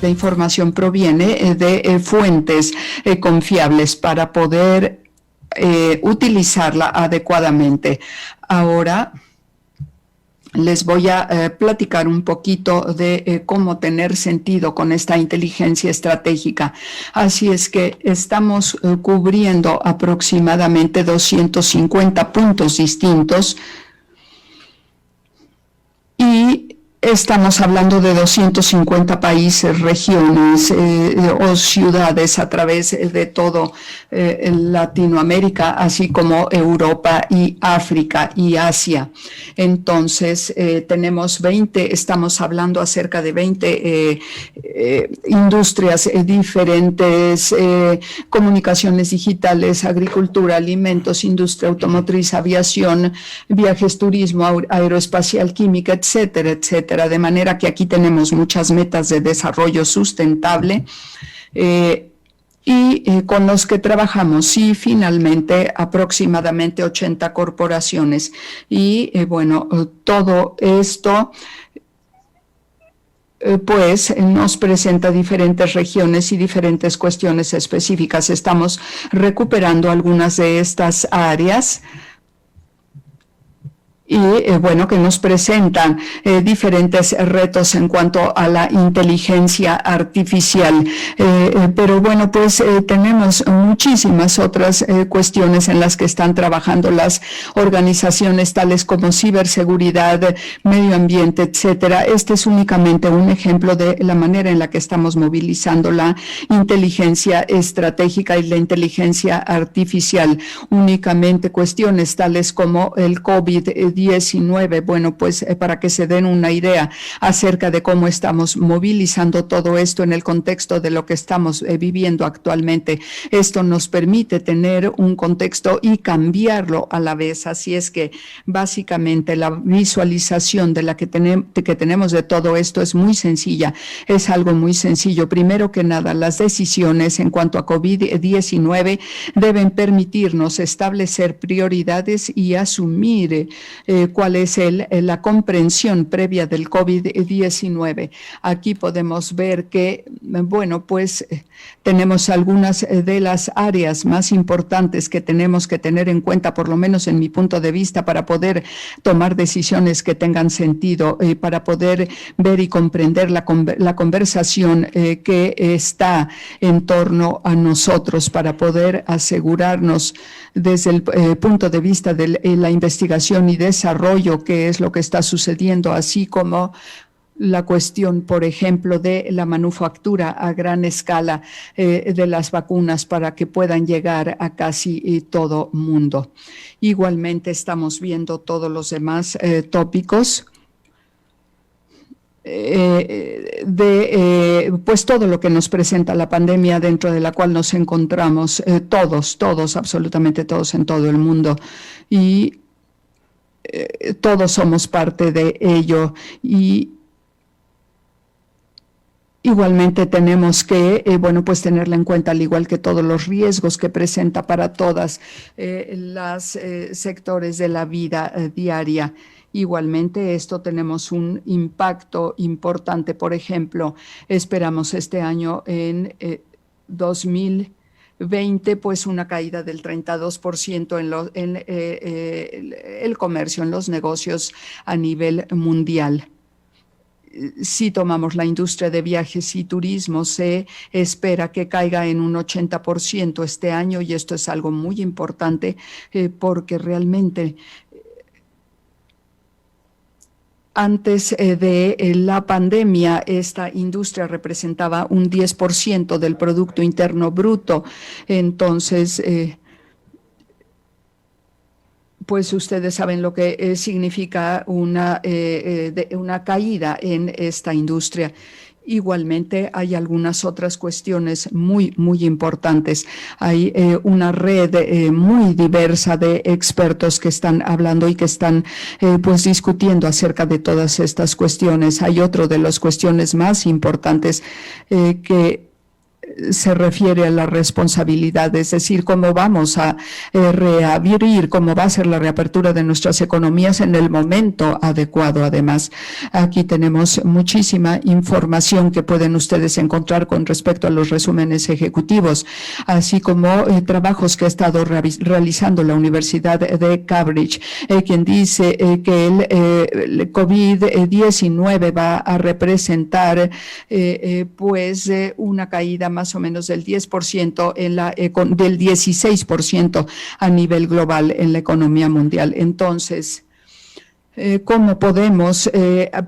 la información proviene de fuentes confiables para poder utilizarla adecuadamente. Ahora les voy a platicar un poquito de cómo tener sentido con esta inteligencia estratégica. Así es que estamos cubriendo aproximadamente 250 puntos distintos y estamos hablando de 250 países, regiones o ciudades a través de todo Latinoamérica, así como Europa y África y Asia. Entonces, estamos hablando acerca de 20 industrias diferentes, comunicaciones digitales, agricultura, alimentos, industria automotriz, aviación, viajes, turismo, aeroespacial, química, etcétera, etcétera. De manera que aquí tenemos muchas metas de desarrollo sustentable con los que trabajamos, y finalmente aproximadamente 80 corporaciones. Y bueno, todo esto pues nos presenta diferentes regiones y diferentes cuestiones específicas. Estamos recuperando algunas de estas áreas y bueno, que nos presentan diferentes retos en cuanto a la inteligencia artificial. Pero bueno, pues tenemos muchísimas otras cuestiones en las que están trabajando las organizaciones, tales como ciberseguridad, medio ambiente, etcétera. Este es únicamente un ejemplo de la manera en la que estamos movilizando la inteligencia estratégica y la inteligencia artificial. Únicamente cuestiones tales como el COVID-19, bueno, pues para que se den una idea acerca de cómo estamos movilizando todo esto en el contexto de lo que estamos viviendo actualmente. Esto nos permite tener un contexto y cambiarlo a la vez. Así es que básicamente la visualización de la que tenemos de todo esto es muy sencilla. Es algo muy sencillo. Primero que nada, las decisiones en cuanto a COVID-19 deben permitirnos establecer prioridades y asumir cuál es la comprensión previa del COVID-19. Aquí podemos ver que, bueno, pues tenemos algunas de las áreas más importantes que tenemos que tener en cuenta, por lo menos en mi punto de vista, para poder tomar decisiones que tengan sentido, para poder ver y comprender la conversación que está en torno a nosotros, para poder asegurarnos desde el punto de vista de la investigación y desarrollo qué es lo que está sucediendo, así como la cuestión, por ejemplo, de la manufactura a gran escala de las vacunas para que puedan llegar a casi todo mundo. Igualmente estamos viendo todos los demás tópicos pues todo lo que nos presenta la pandemia dentro de la cual nos encontramos, todos, absolutamente todos en todo el mundo, y todos somos parte de ello. Y igualmente tenemos que, bueno, pues tenerla en cuenta, al igual que todos los riesgos que presenta para todas las sectores de la vida diaria. Igualmente, esto tenemos un impacto importante. Por ejemplo, esperamos este año en 2020, pues una caída del 32% en el comercio, en los negocios a nivel mundial. Si tomamos la industria de viajes y turismo, se espera que caiga en un 80% este año, y esto es algo muy importante porque realmente antes de la pandemia, esta industria representaba un 10% del Producto Interno Bruto. Entonces, pues ustedes saben lo que significa una caída en esta industria. Igualmente hay algunas otras cuestiones muy, muy importantes. Hay una red muy diversa de expertos que están hablando y que están pues discutiendo acerca de todas estas cuestiones. Hay otro de las cuestiones más importantes que se refiere a la responsabilidad, es decir, cómo vamos a reabrir, cómo va a ser la reapertura de nuestras economías en el momento adecuado. Además, aquí tenemos muchísima información que pueden ustedes encontrar con respecto a los resúmenes ejecutivos, así como trabajos que ha estado realizando la Universidad de Cambridge, quien dice que el COVID-19 va a representar pues una caída más o menos del 10% del 16% a nivel global en la economía mundial. Entonces, ¿cómo podemos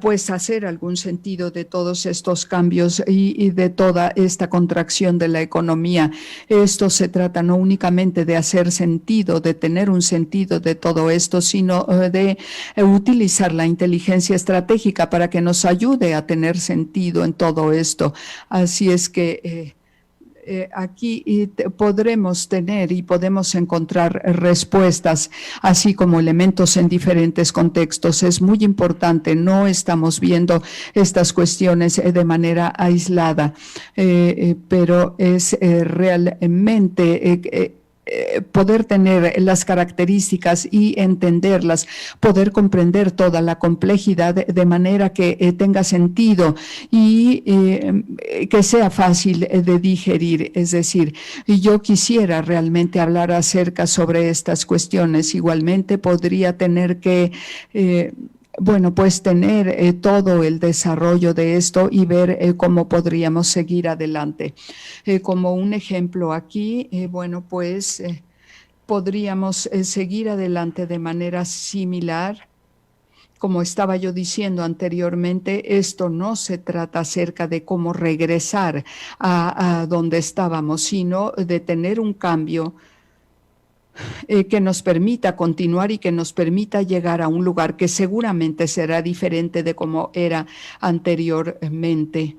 pues hacer algún sentido de todos estos cambios y de toda esta contracción de la economía? Esto se trata no únicamente de hacer sentido, de tener un sentido de todo esto, sino de utilizar la inteligencia estratégica para que nos ayude a tener sentido en todo esto. Así es que aquí podremos tener y podemos encontrar respuestas, así como elementos en diferentes contextos. Es muy importante, no estamos viendo estas cuestiones de manera aislada, pero es realmente poder tener las características y entenderlas, poder comprender toda la complejidad de manera que tenga sentido y que sea fácil de digerir. Es decir, yo quisiera realmente hablar acerca sobre estas cuestiones. Igualmente podría tener que bueno, pues tener todo el desarrollo de esto y ver cómo podríamos seguir adelante. Como un ejemplo aquí, bueno, pues podríamos seguir adelante de manera similar. Como estaba yo diciendo anteriormente, esto no se trata acerca de cómo regresar a donde estábamos, sino de tener un cambio que nos permita continuar y que nos permita llegar a un lugar que seguramente será diferente de como era anteriormente.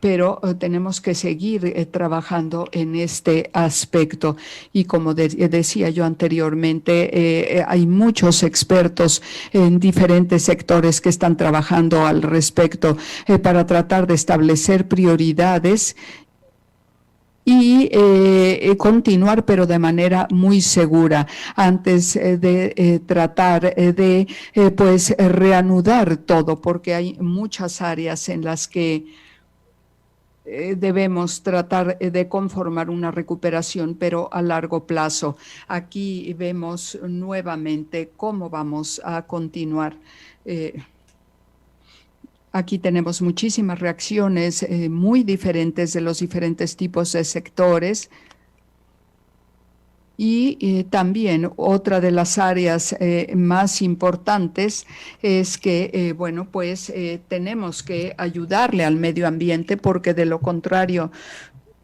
Pero tenemos que seguir trabajando en este aspecto. Y como decía yo anteriormente, hay muchos expertos en diferentes sectores que están trabajando al respecto para tratar de establecer prioridades y continuar, pero de manera muy segura, antes de tratar de pues reanudar todo, porque hay muchas áreas en las que debemos tratar de conformar una recuperación, pero a largo plazo. Aquí vemos nuevamente cómo vamos a continuar. Aquí tenemos muchísimas reacciones muy diferentes de los diferentes tipos de sectores. Y también otra de las áreas más importantes es que, bueno, pues tenemos que ayudarle al medio ambiente, porque de lo contrario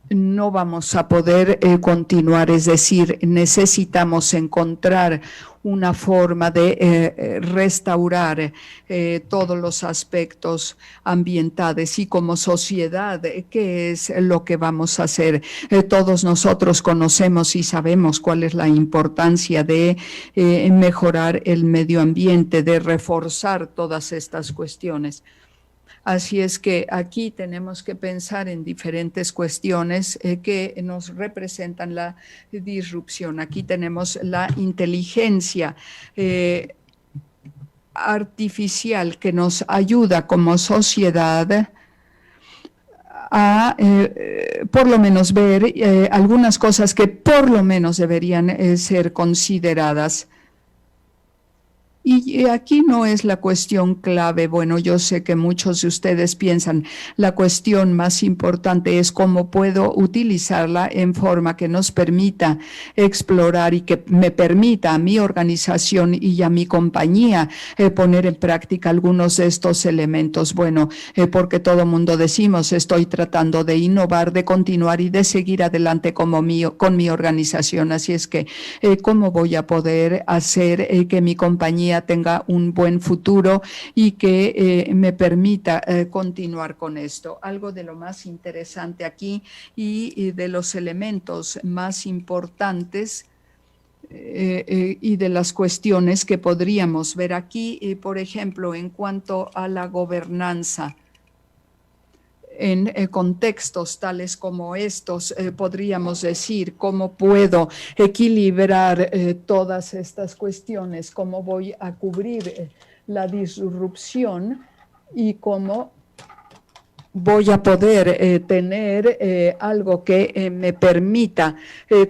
no vamos a poder continuar. Es decir, necesitamos encontrar una forma de restaurar todos los aspectos ambientales, y como sociedad, ¿qué es lo que vamos a hacer? Todos nosotros conocemos y sabemos cuál es la importancia de mejorar el medio ambiente, de reforzar todas estas cuestiones. Así es que aquí tenemos que pensar en diferentes cuestiones que nos representan la disrupción. Aquí tenemos la inteligencia artificial que nos ayuda como sociedad a por lo menos ver algunas cosas que por lo menos deberían ser consideradas. Y aquí no es la cuestión clave. Bueno, yo sé que muchos de ustedes piensan, la cuestión más importante es cómo puedo utilizarla en forma que nos permita explorar y que me permita a mi organización y a mi compañía poner en práctica algunos de estos elementos. Bueno, porque todo mundo decimos, estoy tratando de innovar, de continuar y de seguir adelante con mi organización. Así es que, ¿cómo voy a poder hacer que mi compañía tenga un buen futuro y que me permita continuar con esto? Algo de lo más interesante aquí y de los elementos más importantes y de las cuestiones que podríamos ver aquí, por ejemplo, en cuanto a la gobernanza. en contextos tales como estos, podríamos decir, cómo puedo equilibrar todas estas cuestiones, cómo voy a cubrir la disrupción y cómo voy a poder tener algo que me permita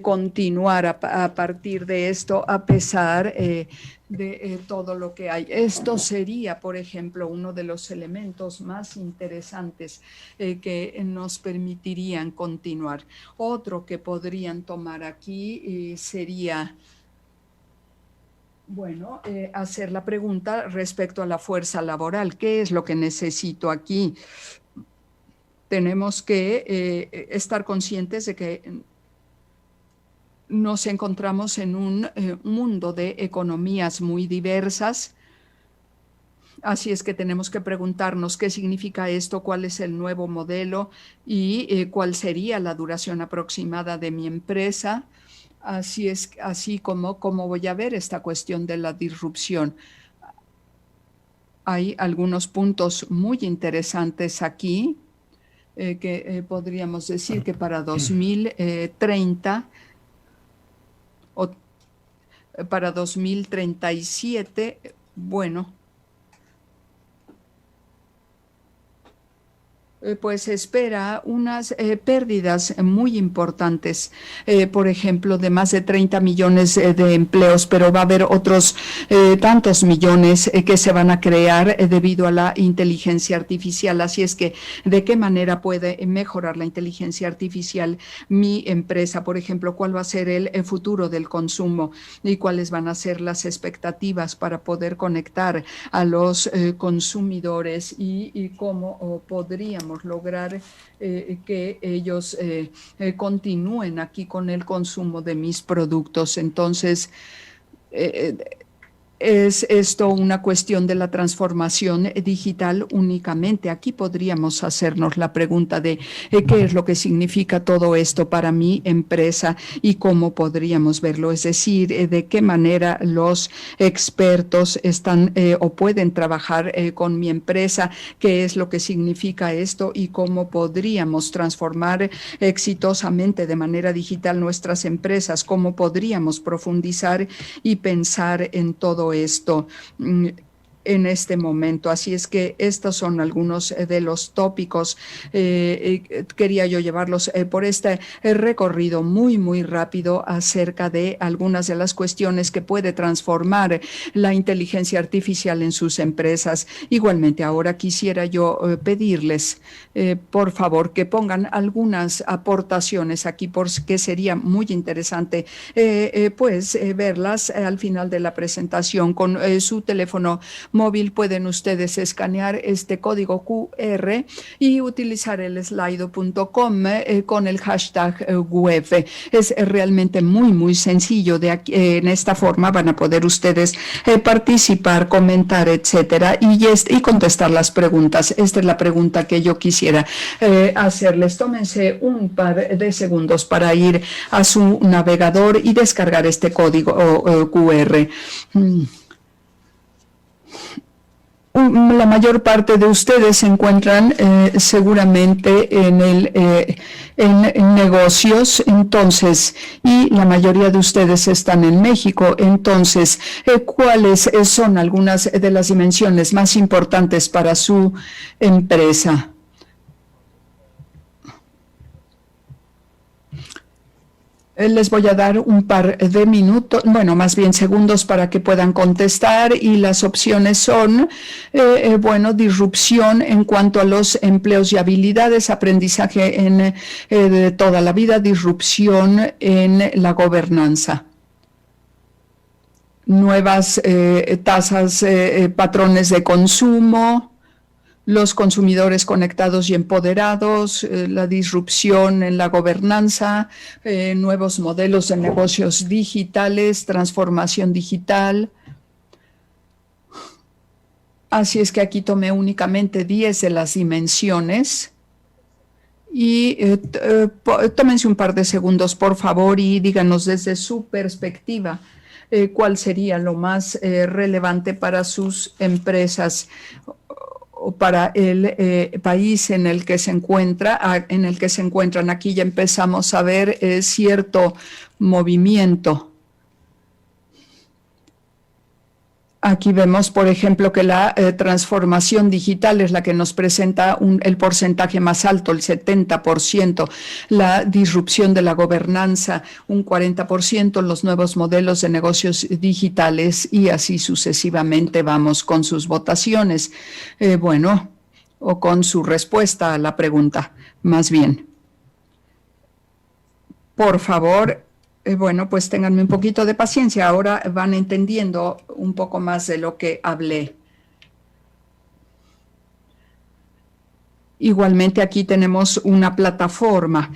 continuar a partir de esto a pesar de todo lo que hay. Esto sería, por ejemplo, uno de los elementos más interesantes que nos permitirían continuar. Otro que podrían tomar aquí sería... Bueno, hacer la pregunta respecto a la fuerza laboral. ¿Qué es lo que necesito aquí? Tenemos que estar conscientes de que nos encontramos en un mundo de economías muy diversas. Así es que tenemos que preguntarnos qué significa esto, cuál es el nuevo modelo y cuál sería la duración aproximada de mi empresa. Así como voy a ver esta cuestión de la disrupción. Hay algunos puntos muy interesantes aquí. Que podríamos decir que para 2030 o para 2037, bueno, pues espera unas pérdidas muy importantes, por ejemplo, de más de 30 millones de empleos, pero va a haber otros tantos millones que se van a crear debido a la inteligencia artificial. Así es que, ¿de qué manera puede mejorar la inteligencia artificial mi empresa? Por ejemplo, ¿cuál va a ser el futuro del consumo y cuáles van a ser las expectativas para poder conectar a los consumidores y cómo podríamos lograr que ellos continúen aquí con el consumo de mis productos? Entonces, ¿es esto una cuestión de la transformación digital únicamente? Aquí podríamos hacernos la pregunta de qué es lo que significa todo esto para mi empresa y cómo podríamos verlo. Es decir, de qué manera los expertos están o pueden trabajar con mi empresa, qué es lo que significa esto y cómo podríamos transformar exitosamente de manera digital nuestras empresas, cómo podríamos profundizar y pensar en todo esto en este momento. Así es que estos son algunos de los tópicos. Quería yo llevarlos por este recorrido muy rápido acerca de algunas de las cuestiones que puede transformar la inteligencia artificial en sus empresas. Igualmente, ahora quisiera yo pedirles, por favor, que pongan algunas aportaciones aquí, porque sería muy interesante verlas al final de la presentación. Con su teléfono móvil pueden ustedes escanear este código QR y utilizar el slido.com con el hashtag web. Es realmente muy sencillo. En esta forma van a poder ustedes participar, comentar, etcétera, y contestar las preguntas. Esta es la pregunta que yo quisiera hacerles. Tómense un par de segundos para ir a su navegador y descargar este código QR. La mayor parte de ustedes se encuentran seguramente en negocios, entonces, y la mayoría de ustedes están en México. Entonces, ¿cuáles son algunas de las dimensiones más importantes para su empresa? Les voy a dar un par de minutos, bueno, más bien segundos para que puedan contestar, y las opciones son, disrupción en cuanto a los empleos y habilidades, aprendizaje de toda la vida, disrupción en la gobernanza, nuevas tasas, patrones de consumo, los consumidores conectados y empoderados, la disrupción en la gobernanza, nuevos modelos de negocios digitales, transformación digital. Así es que aquí tomé únicamente 10 de las dimensiones. Y tómense un par de segundos, por favor, y díganos desde su perspectiva cuál sería lo más relevante para sus empresas o para el país en el que se encuentran. Aquí ya empezamos a ver cierto movimiento. Aquí vemos, por ejemplo, que la transformación digital es la que nos presenta el porcentaje más alto, el 70%, la disrupción de la gobernanza, un 40%, los nuevos modelos de negocios digitales y así sucesivamente vamos con sus votaciones. O con su respuesta a la pregunta, más bien. Por favor. Pues ténganme un poquito de paciencia. Ahora van entendiendo un poco más de lo que hablé. Igualmente aquí tenemos una plataforma.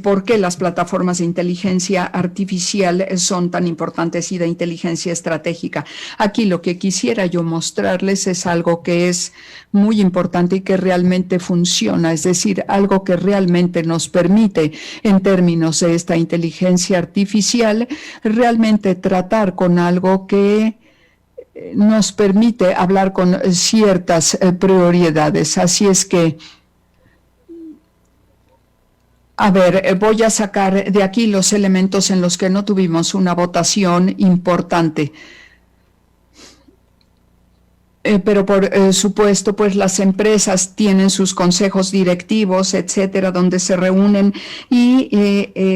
¿Por qué las plataformas de inteligencia artificial son tan importantes y de inteligencia estratégica? Aquí lo que quisiera yo mostrarles es algo que es muy importante y que realmente funciona, es decir, algo que realmente nos permite, en términos de esta inteligencia artificial, realmente tratar con algo que nos permite hablar con ciertas prioridades. Así es que, voy a sacar de aquí los elementos en los que no tuvimos una votación importante. Pero por supuesto, pues las empresas tienen sus consejos directivos, etcétera, donde se reúnen y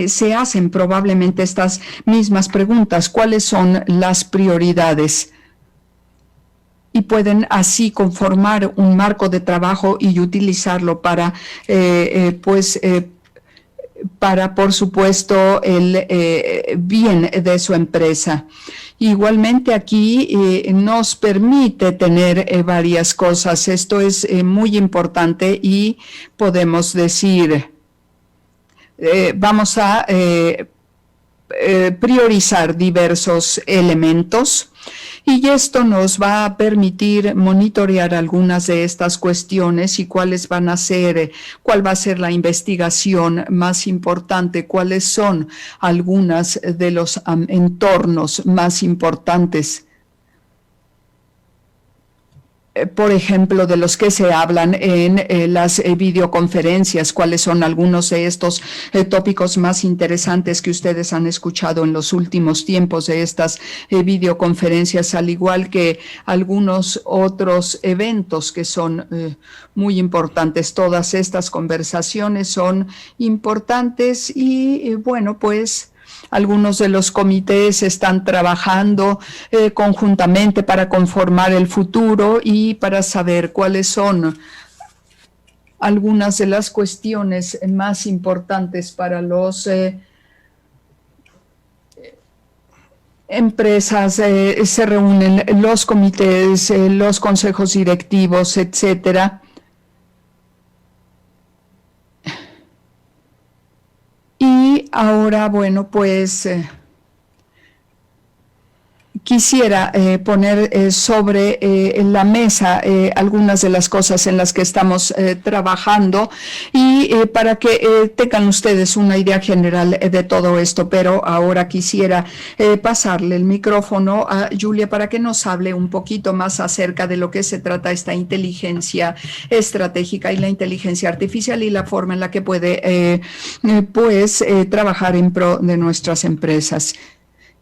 se hacen probablemente estas mismas preguntas. ¿Cuáles son las prioridades? Y pueden así conformar un marco de trabajo y utilizarlo para, por supuesto, el bien de su empresa. Igualmente aquí nos permite tener varias cosas. Esto es muy importante y podemos decir, vamos a priorizar diversos elementos. Y esto nos va a permitir monitorear algunas de estas cuestiones y cuál va a ser la investigación más importante, cuáles son algunas de los entornos más importantes. Por ejemplo, de los que se hablan en las videoconferencias, cuáles son algunos de estos tópicos más interesantes que ustedes han escuchado en los últimos tiempos de estas videoconferencias, al igual que algunos otros eventos que son muy importantes. Todas estas conversaciones son importantes y pues algunos de los comités están trabajando conjuntamente para conformar el futuro y para saber cuáles son algunas de las cuestiones más importantes para los empresas. Se reúnen los comités, los consejos directivos, etcétera. Y ahora, pues quisiera poner sobre la mesa algunas de las cosas en las que estamos trabajando y para que tengan ustedes una idea general de todo esto. Pero ahora quisiera pasarle el micrófono a Julia para que nos hable un poquito más acerca de lo que se trata esta inteligencia estratégica y la inteligencia artificial y la forma en la que puede trabajar en pro de nuestras empresas.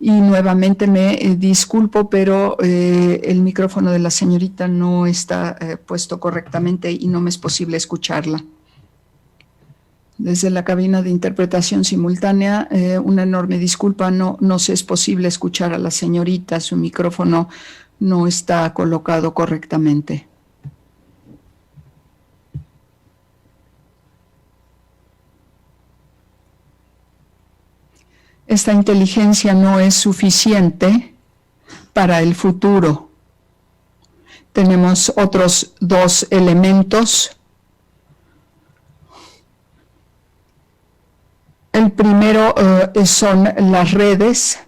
Y nuevamente me disculpo, pero el micrófono de la señorita no está puesto correctamente y no me es posible escucharla. Desde la cabina de interpretación simultánea, una enorme disculpa, no se es posible escuchar a la señorita, su micrófono no está colocado correctamente. Esta inteligencia no es suficiente para el futuro. Tenemos otros dos elementos. El primero son las redes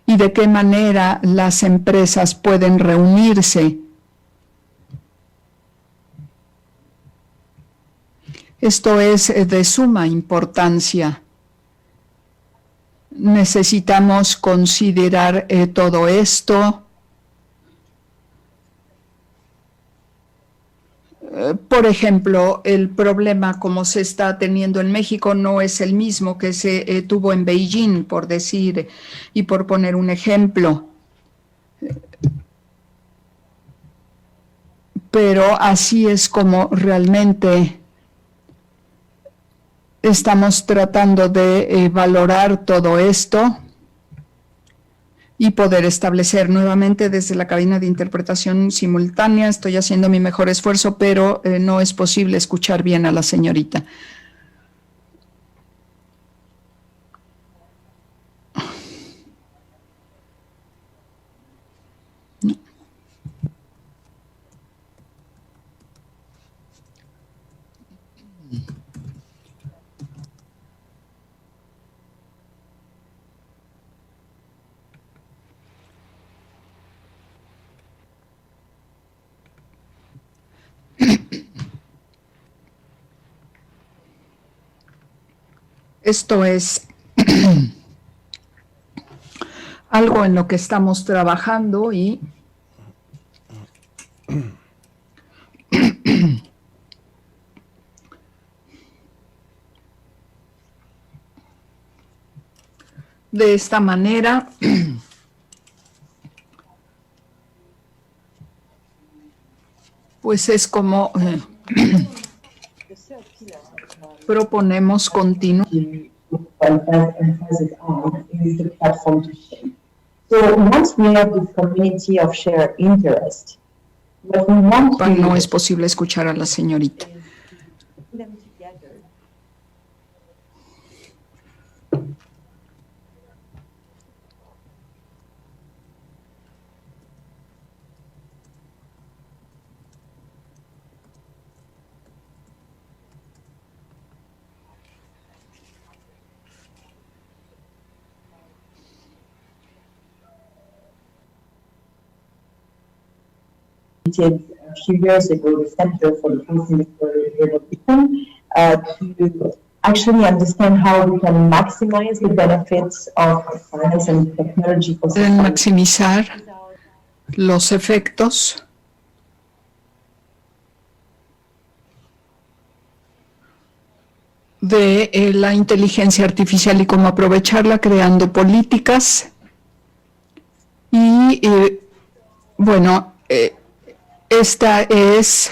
y de qué manera las empresas pueden reunirse. Esto es de suma importancia. Necesitamos considerar todo esto Por ejemplo, el problema como se está teniendo en México no es el mismo que se tuvo en Beijing, por decir y por poner un ejemplo. Pero así es como realmente estamos tratando de valorar todo esto y poder establecer nuevamente desde la cabina de interpretación simultánea. Estoy haciendo mi mejor esfuerzo, pero no es posible escuchar bien a la señorita. Esto es algo en lo que estamos trabajando y de esta manera pues es como proponemos continuar. No es posible escuchar a la señorita. A few years ago, the Center for the Housing Revolution, to actually understand how we can maximize the benefits of science and technology for Pueden maximizar los efectos de la inteligencia artificial y cómo aprovecharla creando políticas y bueno, esta es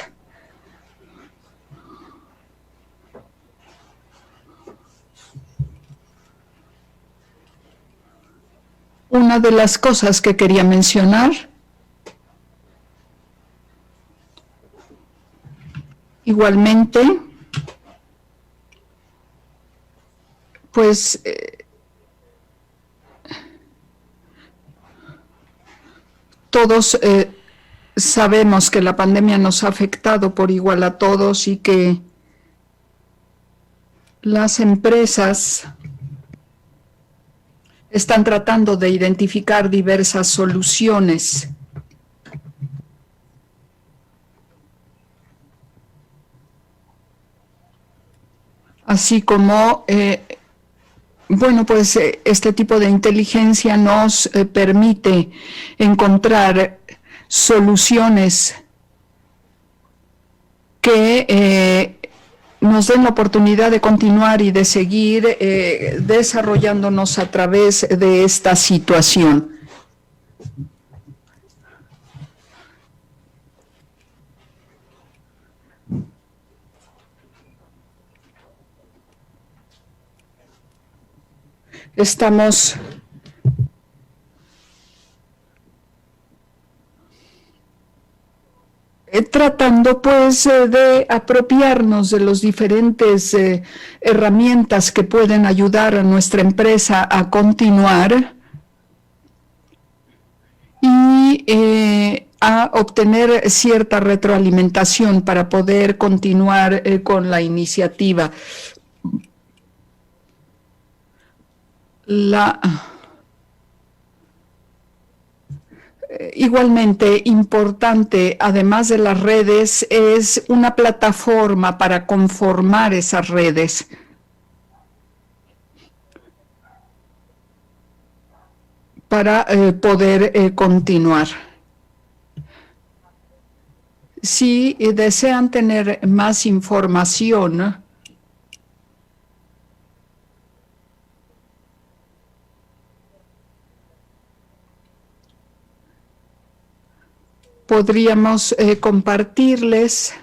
una de las cosas que quería mencionar. Igualmente, pues todos sabemos que la pandemia nos ha afectado por igual a todos y que las empresas están tratando de identificar diversas soluciones. Así como, bueno, pues este tipo de inteligencia nos permite encontrar soluciones que nos den la oportunidad de continuar y de seguir desarrollándonos a través de esta situación. Estamos tratando pues de apropiarnos de las diferentes herramientas que pueden ayudar a nuestra empresa a continuar y a obtener cierta retroalimentación para poder continuar con la iniciativa. Igualmente importante, además de las redes, es una plataforma para conformar esas redes. Para poder continuar. Si desean tener más información, podríamos compartirles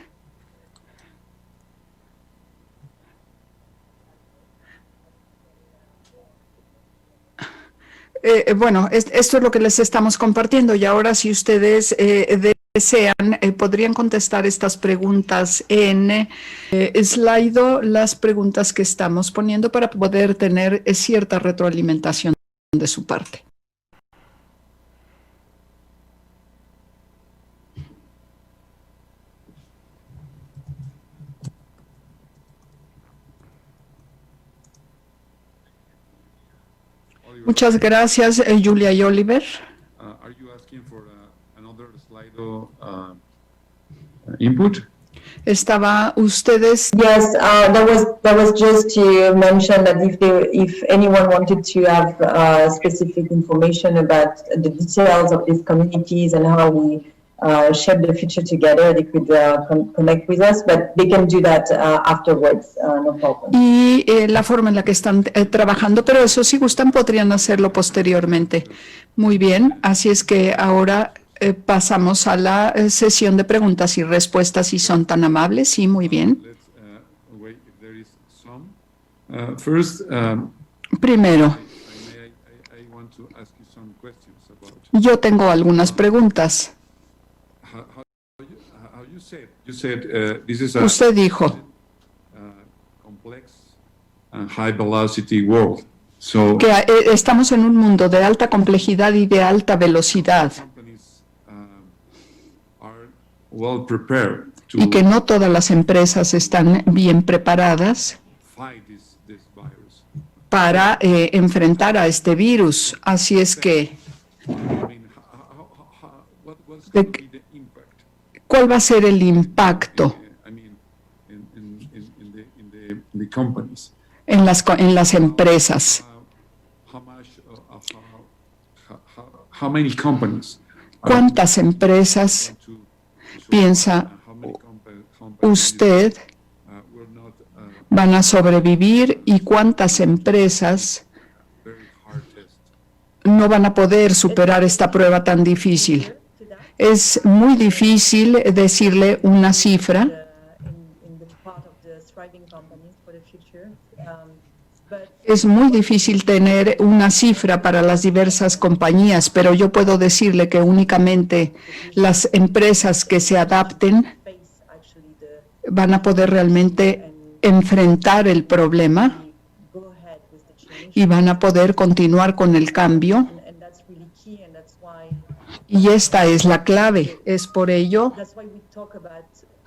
bueno, esto es lo que les estamos compartiendo y ahora si ustedes desean, podrían contestar estas preguntas en Slido, las preguntas que estamos poniendo para poder tener cierta retroalimentación de su parte. Muchas gracias, Julia y Oliver. Are you asking for another Slido input? Estaba ustedes. Yes, that was just to mention that if anyone wanted to have specific information about the details of these communities and how we shape the future together, they could connect with us, but they can do that afterwards, no problem. Y la forma en la que están trabajando, pero eso si gustan podrían hacerlo posteriormente. Muy bien, así es que ahora pasamos a la sesión de preguntas y respuestas si son tan amables. Sí, muy bien. Let's wait if there is some. First, Primero, I want to ask you some questions about yo tengo algunas preguntas. how you said this is a Usted dijo complex and high velocity world. So que estamos en un mundo de alta complejidad y de alta velocidad companies are well prepared to y que no todas las empresas están bien preparadas fight this virus. para enfrentar a este virus. Así es que, I mean, what's going to be the impact? ¿cuál va a ser el impacto I mean, in the companies. en las empresas? How much how many companies? ¿Cuántas empresas piensa How many companies usted will not van a sobrevivir y cuántas empresas very hard test? no van a poder superar esta prueba tan difícil? Es muy difícil decirle una cifra, In the part of the thriving companies for the future, but es muy difícil tener una cifra para las diversas compañías, pero yo puedo decirle que únicamente las empresas que se adapten face actually the van a poder realmente enfrentar el problema go ahead with the change, y van a poder continuar con el cambio. and that's really key, and that's why Y esta es la clave. Es por ello we talk about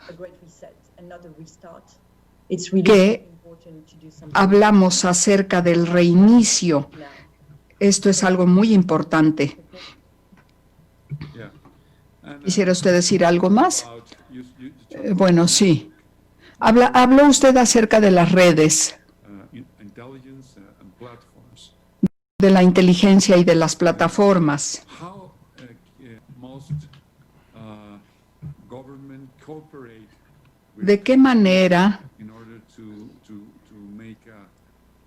a great reset and not a restart. It's really que important to do something hablamos acerca del reinicio. now. Esto es algo muy importante. Yeah. And ¿Quisiera usted decir algo más? about you Bueno, sí. Habló usted acerca de las redes, intelligence and platforms. de la inteligencia y de las plataformas. How most government cooperate ¿De qué manera in order to make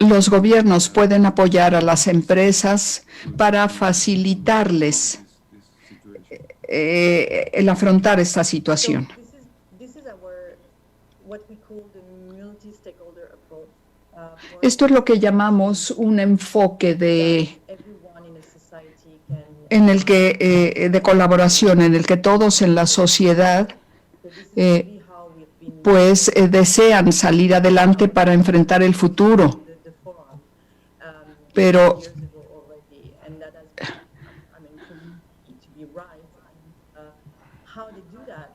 los gobiernos pueden apoyar a las empresas para facilitarles this situation? el afrontar esta situación? This is our what we call the multi-stakeholder approach. For Esto es lo que llamamos un enfoque everyone in a society can. en el que de colaboración, en el que todos en la sociedad So this is eh, really how we've been pues desean salir adelante para enfrentar el futuro. the forum. Pero Years ago already, and that has been, I mean, proven to be right. How they do that?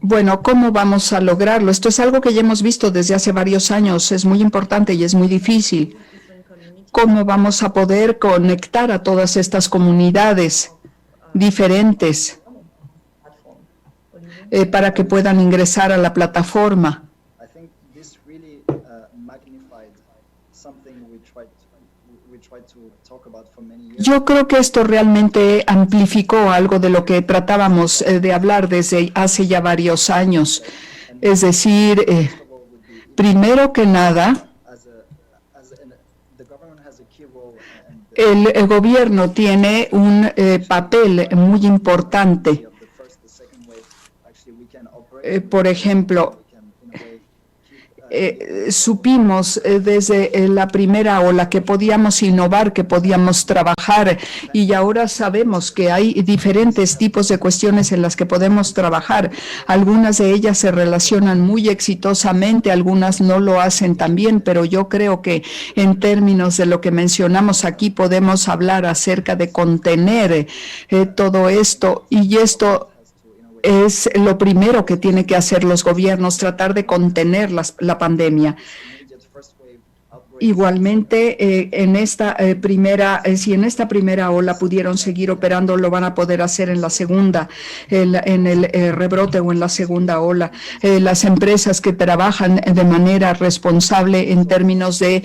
bueno, ¿cómo vamos a lograrlo? Esto es algo que ya hemos visto desde hace varios años. Es muy importante y es muy difícil. Different communities. ¿Cómo vamos a poder conectar a todas estas comunidades diferentes Platform. What do you mean? para que puedan ingresar a la plataforma? I think this really magnified something we Yo creo que esto realmente amplificó algo de lo que tratábamos de hablar desde hace ya varios años. Es decir, primero que nada, el gobierno tiene un papel muy importante. Por ejemplo, supimos desde la primera ola que podíamos innovar, que podíamos trabajar, y ahora sabemos que hay diferentes tipos de cuestiones en las que podemos trabajar. Algunas de ellas se relacionan muy exitosamente, algunas no lo hacen tan bien, pero yo creo que en términos de lo que mencionamos aquí podemos hablar acerca de contener todo esto, y esto es lo primero que tienen que hacer los gobiernos, tratar de contener la pandemia. Igualmente, en esta si en esta primera ola pudieron seguir operando, lo van a poder hacer en la segunda, en el rebrote o en la segunda ola. Las empresas que trabajan de manera responsable en términos de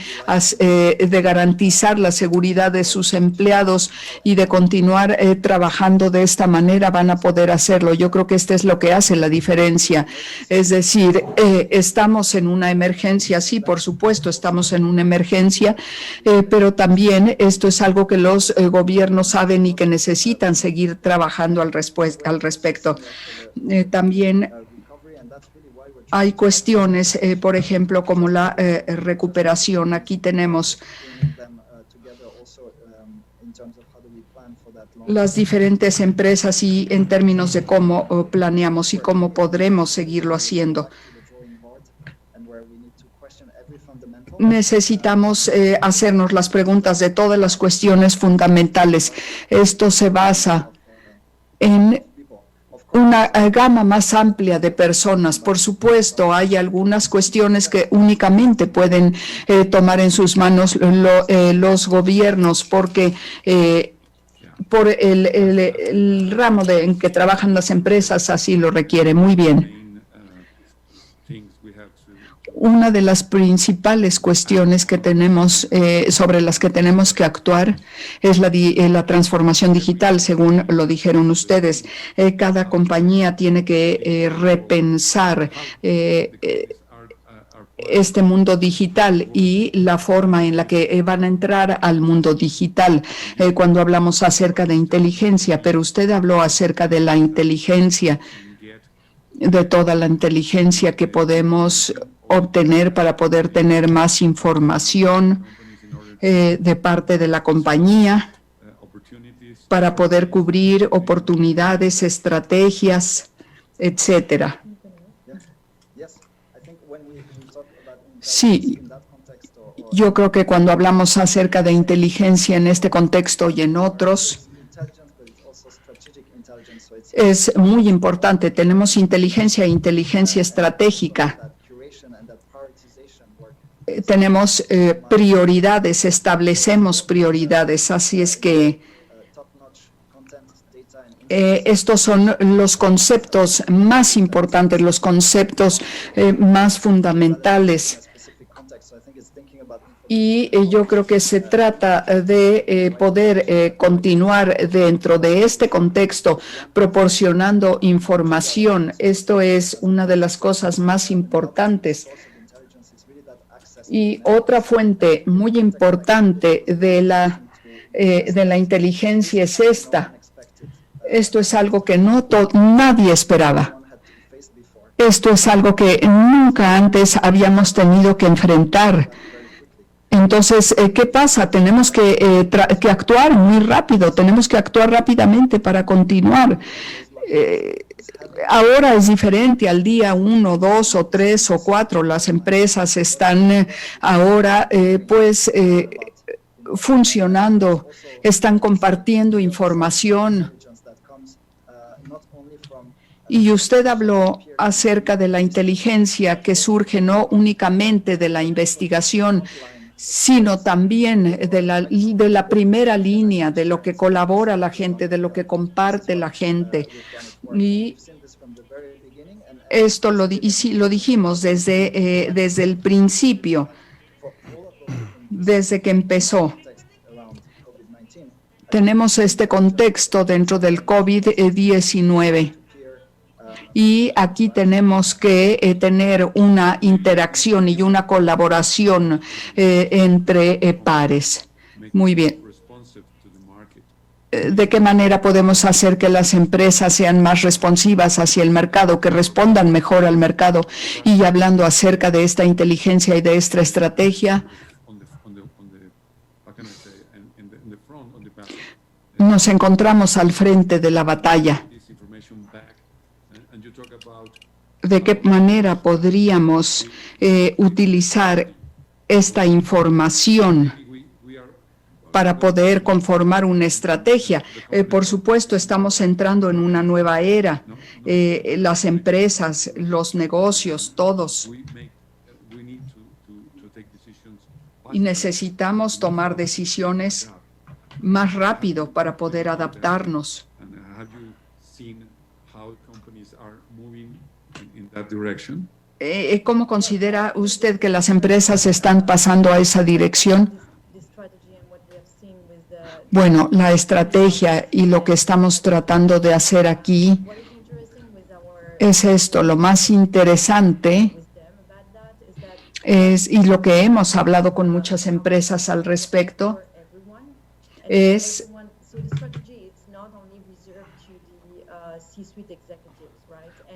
garantizar la seguridad de sus empleados y de continuar trabajando de esta manera van a poder hacerlo. Yo creo que esto es lo que hace la diferencia. Es decir, estamos en una emergencia, sí, por supuesto, estamos en una emergencia, pero también esto es algo que los gobiernos saben y que necesitan seguir trabajando al respecto. También hay cuestiones, por ejemplo, como la recuperación. Aquí tenemos las diferentes empresas y en términos de cómo planeamos y cómo podremos seguirlo haciendo. Necesitamos hacernos las preguntas de todas las cuestiones fundamentales. Esto se basa en una gama más amplia de personas. Por supuesto, hay algunas cuestiones que únicamente pueden tomar en sus manos los gobiernos, porque por el ramo en que trabajan las empresas así lo requiere. Muy bien. Una de las principales cuestiones que tenemos, sobre las que tenemos que actuar, es la transformación digital, según lo dijeron ustedes. Cada compañía tiene que repensar este mundo digital y la forma en la que van a entrar al mundo digital cuando hablamos acerca de inteligencia, pero usted habló acerca de la inteligencia, de toda la inteligencia que podemos obtener para poder tener más información de parte de la compañía, para poder cubrir oportunidades, estrategias, etcétera. Sí, yo creo que cuando hablamos acerca de inteligencia en este contexto y en otros, es muy importante. Tenemos inteligencia e inteligencia estratégica. Tenemos prioridades, establecemos prioridades, así es que estos son los conceptos más importantes, los conceptos más fundamentales. Y yo creo que se trata de poder continuar dentro de este contexto proporcionando información. Esto es una de las cosas más importantes. Y otra fuente muy importante de la inteligencia es esta. Esto es algo que nadie esperaba. Esto es algo que nunca antes habíamos tenido que enfrentar. Entonces, ¿qué pasa? Tenemos que actuar muy rápido, tenemos que actuar rápidamente para continuar. Ahora es diferente, al día 1, 2 o 3 o 4, las empresas están ahora funcionando, están compartiendo información. Y usted habló acerca de la inteligencia que surge no únicamente de la investigación, sino también de la primera línea, de lo que colabora la gente, de lo que comparte la gente. Y esto lo dijimos desde el principio, desde que empezó. tenemos este contexto dentro del COVID-19 y aquí tenemos que tener una interacción y una colaboración entre pares. Muy bien. ¿De qué manera podemos hacer que las empresas sean más responsivas hacia el mercado, que respondan mejor al mercado? Y hablando acerca de esta inteligencia y de esta estrategia, nos encontramos al frente de la batalla. ¿De qué manera podríamos utilizar esta información para poder conformar una estrategia? Por supuesto, estamos entrando en una nueva era. Las empresas, los negocios, todos. Y necesitamos tomar decisiones más rápido para poder adaptarnos. ¿Cómo considera usted que las empresas están pasando a esa dirección? Bueno, la estrategia y lo que estamos tratando de hacer aquí es esto. Lo más interesante es, y lo que hemos hablado con muchas empresas al respecto, es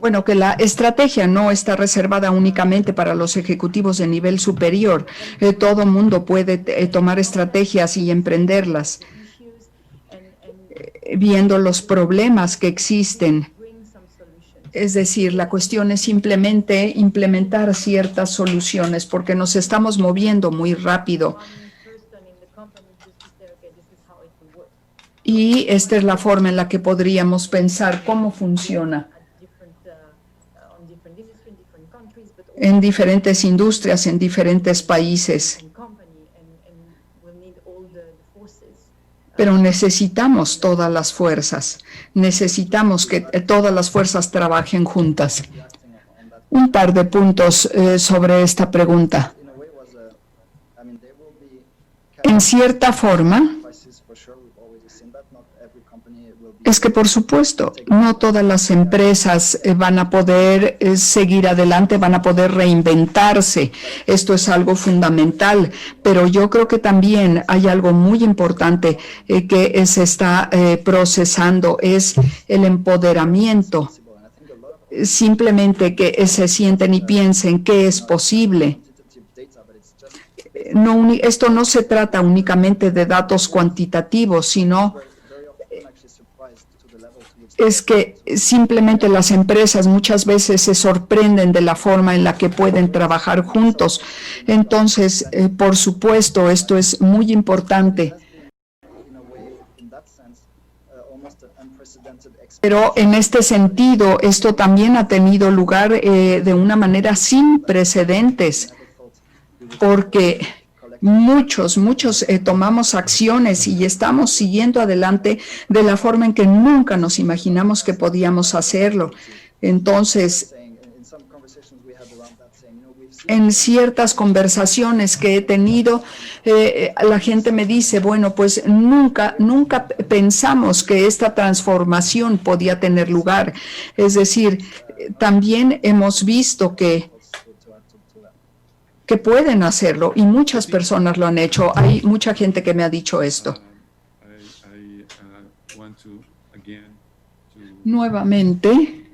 bueno, que la estrategia no está reservada únicamente para los ejecutivos de nivel superior. Todo mundo puede tomar estrategias y emprenderlas, viendo los problemas que existen. Es decir, la cuestión es simplemente implementar ciertas soluciones porque nos estamos moviendo muy rápido. Y esta es la forma en la que podríamos pensar cómo funciona en diferentes industrias, en diferentes países. Pero necesitamos todas las fuerzas, necesitamos que todas las fuerzas trabajen juntas. Un par de puntos sobre esta pregunta. En cierta forma, es que, por supuesto, no todas las empresas van a poder seguir adelante, van a poder reinventarse. Esto es algo fundamental, pero yo creo que también hay algo muy importante que se está procesando, es el empoderamiento. Simplemente que se sienten y piensen que es posible. Esto no se trata únicamente de datos cuantitativos, sino es que simplemente las empresas muchas veces se sorprenden de la forma en la que pueden trabajar juntos. Entonces, por supuesto, esto es muy importante. Pero en este sentido, esto también ha tenido lugar de una manera sin precedentes, porque muchos tomamos acciones y estamos siguiendo adelante de la forma en que nunca nos imaginamos que podíamos hacerlo. Entonces, en ciertas conversaciones que he tenido, la gente me dice, bueno, pues nunca pensamos que esta transformación podía tener lugar. Es decir, también hemos visto que pueden hacerlo y muchas personas lo han hecho. Hay mucha gente que me ha dicho esto. Nuevamente,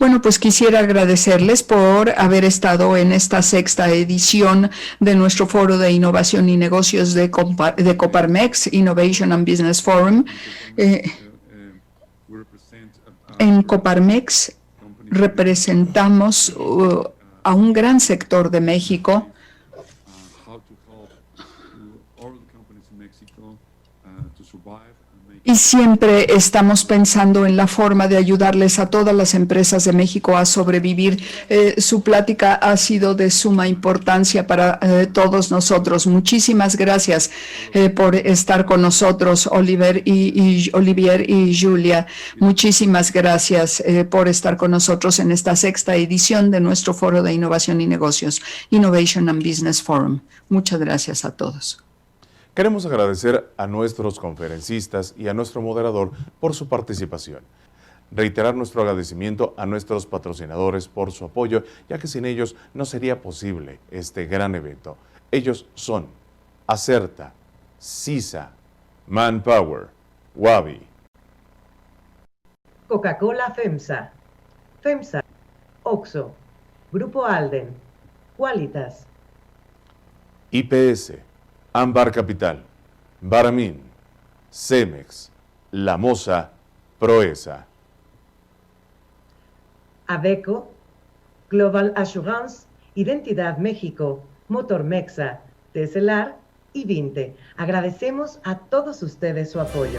bueno, pues quisiera agradecerles por haber estado en esta 6ª edición de nuestro Foro de Innovación y Negocios de Coparmex, Innovation and Business Forum. En Coparmex representamos a un gran sector de México Y siempre estamos pensando en la forma de ayudarles a todas las empresas de México a sobrevivir. Su plática ha sido de suma importancia para todos nosotros. Muchísimas gracias por estar con nosotros, Olivier y Julia. Muchísimas gracias por estar con nosotros en esta 6ª edición de nuestro Foro de Innovación y Negocios, Innovation and Business Forum. Muchas gracias a todos. Queremos agradecer a nuestros conferencistas y a nuestro moderador por su participación. Reiterar nuestro agradecimiento a nuestros patrocinadores por su apoyo, ya que sin ellos no sería posible este gran evento. Ellos son Acerta, CISA, Manpower, Wabi, Coca-Cola FEMSA, OXXO, Grupo Alden, Qualitas, IPS, Ámbar Capital, Baramin, Cemex, La Moza, Proesa, Adeco, Global Assurance, Identidad México, Motor Mexa, Teselar y Vinte. Agradecemos a todos ustedes su apoyo.